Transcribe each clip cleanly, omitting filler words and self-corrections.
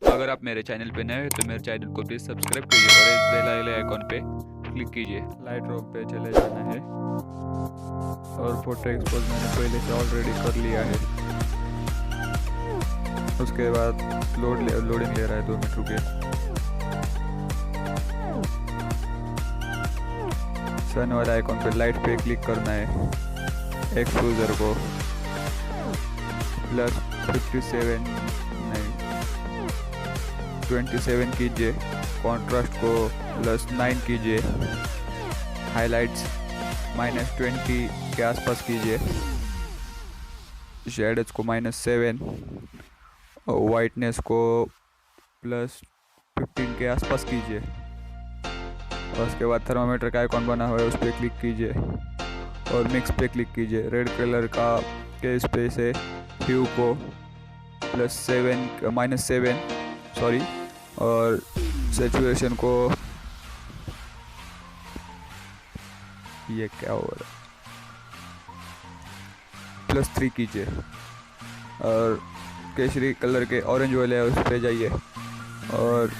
अगर आप मेरे चैनल पे नए हैं तो मेरे चैनल को प्लीज़ सब्सक्राइब कीजिए और इस बेल आइकन पे क्लिक कीजिए। लाइटरूम पे चले जाना है और फोटो एक्सपोज मैंने पहले से ऑलरेडी कर लिया है। उसके बाद लोडिंग ले रहा है, 2 मिनट रुके। सन वाला आइकॉन पे लाइट पे क्लिक करना है। एक्सपोजर को +57 नहीं 27 कीजिए। कॉन्ट्रास्ट को +9 कीजिए। हाइलाइट्स -20 के आसपास कीजिए। शेडोज को -7 और वाइटनेस को +15 के आसपास कीजिए। और उसके बाद थर्मामीटर का आइकॉन बना हुआ है, उस पर क्लिक कीजिए और मिक्स पे क्लिक कीजिए। रेड कलर का के इस पे से ह्यू को -7 सॉरी, और सैचुरेशन को ये क्या हो रहा है +3 कीजिए। और केसरी कलर के ऑरेंज वाले है उस पे जाइए और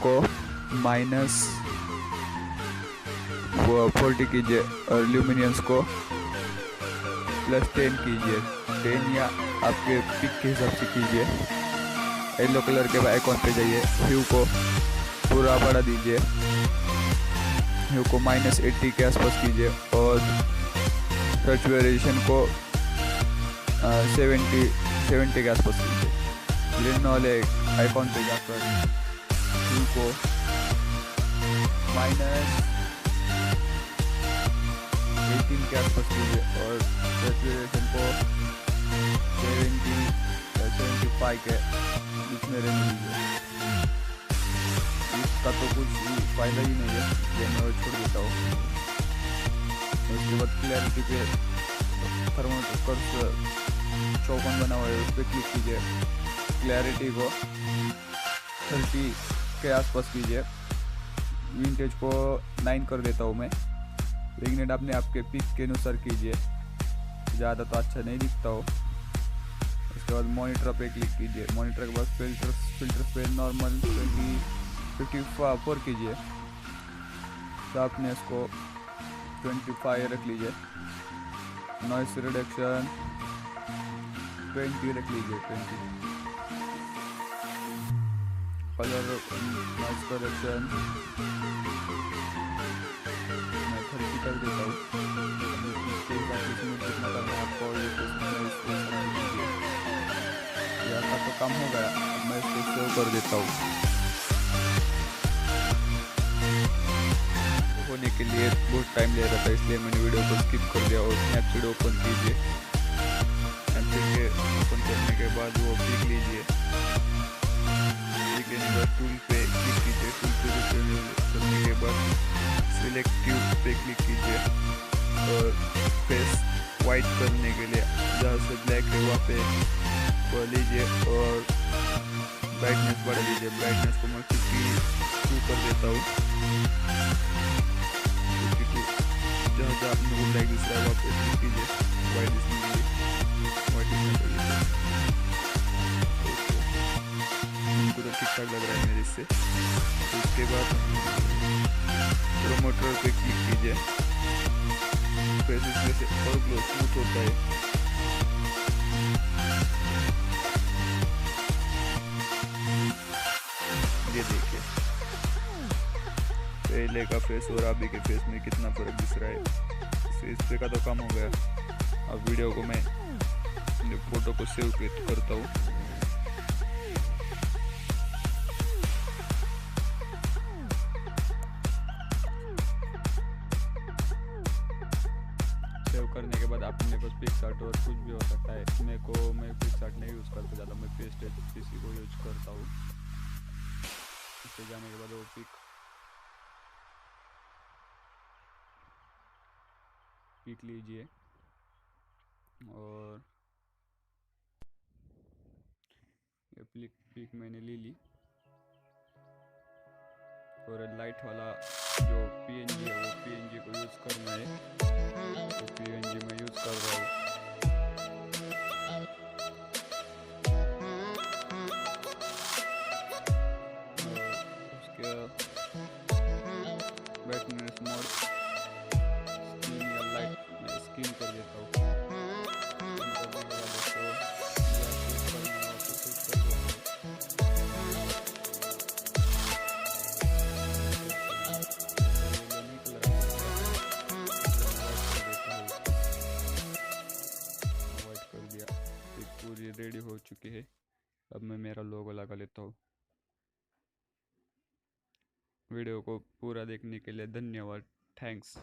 को -40 कीजिए और ल्यूमिनियंस को +10 कीजिए। 10 या आपके पिक के हिसाब से कीजिए। येलो कलर के आइकॉन पे जाइए, ह्यू को पूरा बढ़ा दीजिए। ह्यू को -80 के आसपास कीजिए और सैचुरेशन को 70 के आसपास कीजिए। ग्रीन वाले आइकॉन पे जाकर ह्यू को -18 के आसपास कीजिए और सैचुरेशन को 75 के बीच में रहने दीजिए। इसका तो कुछ फायदा ही नहीं है, ये मैं छोड़ देता हूँ। उसके बाद क्लैरिटी पे थर्मोमीटर 54 बना हुआ है, उस पर क्लिक कीजिए। क्लैरिटी को 30 के आसपास कीजिए। विंटेज को 9 कर देता हूँ मैं, लेकिन आपने आपके पिक के अनुसार कीजिए, ज़्यादा तो अच्छा नहीं दिखता हो। उसके बाद मॉनिटर पे क्लिक कीजिए। मॉनिटर के बाद फिल्टर्स पे नॉर्मल 54 कीजिए। शार्पनेस को 25 रख लीजिए। नॉइस रिडक्शन 20 रख लीजिए। 20 कलर नॉइस करेक्शन मैं 30 कर देता हूँ। जितना करना है आपको यहाँ तो कम हो गया, मैं इसको सेव कर देता हूँ। होने के लिए बहुत टाइम ले रहा था, इसलिए मैंने वीडियो को स्किप कर दिया। और स्नैपसीड ओपन कीजिए। स्नैपसीड ओपन करने के बाद वो पिक लीजिए। टूल पे क्लिक कीजिए। टूल पे करने के बाद सिलेक्टिव पे क्लिक कीजिए और फेस वाइट करने के लिए जहाँ से ब्लैक है वहाँ पे लीजिए और ब्राइटनेस बढ़ा लीजिए। ब्राइटनेस को मैं 52 कर देता हूँ। 52 जहाँ जहाँ आपने वो ब्लैक दिख रहा है वहाँ पे क्लिक कीजिए। वाइट इसमें तो ठीक ठाक लग रहा है मेरे से। तो उसके बाद प्रोमोटर पे क्लिक कीजिए। फेस इसमें से और ग्लो स्मूथ होता है। ये देखिए पहले का फेस और अभी के फेस में कितना फर्क दिख रहा है। फेस पे का तो कम हो गया। अब वीडियो को मैं फोटो को सेव करता हूँ। सेव करने के बाद अपने पास पिक्सआर्ट और कुछ भी हो सकता है। मैं पिक्सआर्ट नहीं यूज़ करता ज़्यादा, मैं पेस्ट किसी को यूज करता हूँ। इससे जाने के बाद वो पिक लीजिए और ये पिक मैंने ले ली। और लाइट वाला जो PNG है वो PNG को यूज़ करना है, तो PNG में यूज़ कर रहा हूँ। मोड स्क्रीन या लाइट में स्क्रीन कर देता हूँ। पूरी रेडी हो चुकी है। अब मैं मेरा लोगो लगा लेता हूँ। वीडियो को पूरा देखने के लिए धन्यवाद। थैंक्स।